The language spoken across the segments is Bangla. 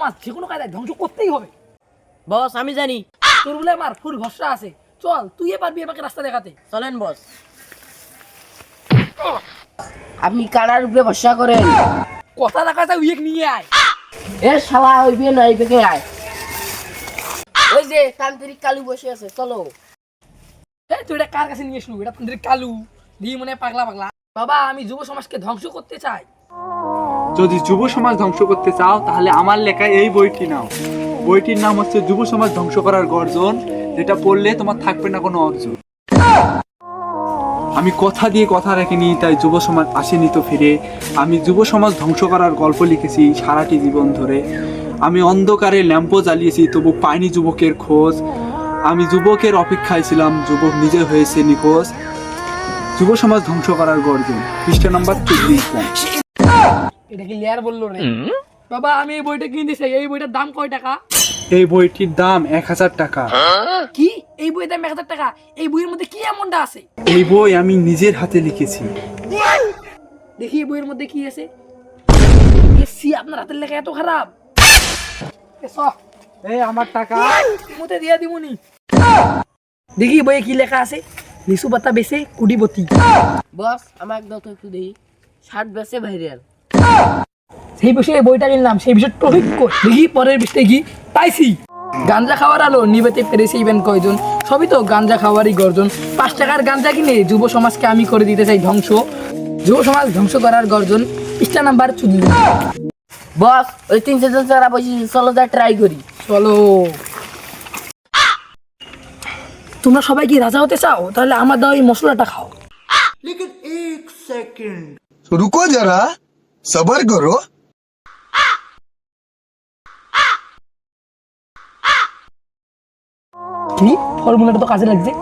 সমাজ যে কোনো কায়দায় ধ্বংস করতেই হবে। বস আমি জানি। তোর বলে আমার ফুল ভরসা আছে, চল তুই পারবি আমাকে রাস্তা দেখাতে। চলেন বস। আপনি কানার উপরে ভরসা করেন। কথা দেখাতে উইক নিয়ে আয়। এ শালা হইবে না এইদিকে আয়। ওই যে তান্ত্রিক কালু বসে আছে, চলো। তুই এটা কার কাছে নিয়ে শুরু? এটা তোদের কালু দিয়ে মনে হয় পাগলা পাগলা। বাবা আমি যুব সমাজকে ধ্বংস করতে চাই। যদি যুব সমাজ ধ্বংস করতে চাও তাহলে আমার লেখা এই বইটি নাও। বইটির নাম হচ্ছে যুব সমাজ ধ্বংস করার গর্জন, যেটা পড়লে তোমার থাকবে না কোনো অর্জন। আমি কথা দিয়ে কথা রাখিনি, তাই যুব সমাজ আসেনি তো ফিরে। আমি যুব সমাজ ধ্বংস করার গল্প লিখেছি সারাটি জীবন ধরে। আমি অন্ধকারে ল্যাম্পো জ্বালিয়েছি, তবু পাইনি যুবকের খোঁজ। আমি যুবকের অপেক্ষায় ছিলাম, যুবক নিজে হয়েছে নিখোঁজ। যুব সমাজ ধ্বংস করার গর্জন, পৃষ্ঠা নাম্বার 34। এটা কি লেয়ার বললো রে? বাবা আমি এই বইটা কিনতে চাই। এই বইটার দাম কয় টাকা? এই বইটির দাম 1000 টাকা। কি এই বইয়ের দাম 1000 টাকা? এই বইয়ের মধ্যে কি এমনটা আছে? এই বই আমি নিজের হাতে লিখেছি। দেখি এই বইয়ের মধ্যে কি আছে। আপনার হাতের লেখা এত খারাপ? এই আমার টাকা মুতে দিয়া দিমুনি। দেখি বইয়ে কি লেখা আছে। লিচু পাতা বেচে কুড়িপতি। বস আমার একদম তো একটু দেখি। 60 বেচে ভাইরাল। সেই বিষয়ে বইটা কিনলাম, সেই বিষয়ে টপিক দেখি পরের বিষয়ে কি পাইছি। গাঞ্জা খাওয়ার আলো নিবেতে পেরেছে ইভেন কয়জন? সবই তো গাঞ্জা খাওয়ারই গর্জন। 5 টাকার গাঞ্জা কিনে যুব সমাজকে আমি করে দিতে চাই ধ্বংস। যুব সমাজ ধ্বংস করার গর্জন, পৃষ্ঠা নাম্বার 44। বস ওই 300 জন চারা বসে, চলো যা ট্রাই করি। চলো। তোমরা সবাই কি রাজা হতে চাও? তাহলে আমার দাও এই মশলাটা খাও। रुको जरा सबर करो। কি ফর্মুলাটা তো কাজে লাগছে।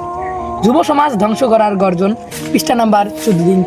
যুব সমাজ ধ্বংস করার গর্জন, পৃষ্ঠা নাম্বার 14।